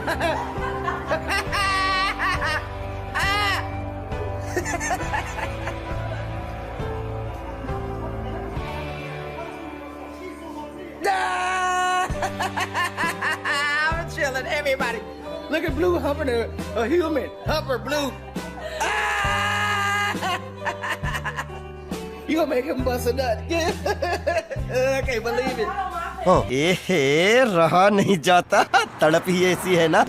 I'm chilling. Everybody, look at Blue humping a human. Humper Blue. You gonna make him bust a nut? I can't believe it. Oh, रहा नहीं जाता, तड़प ही ऐसी है ना।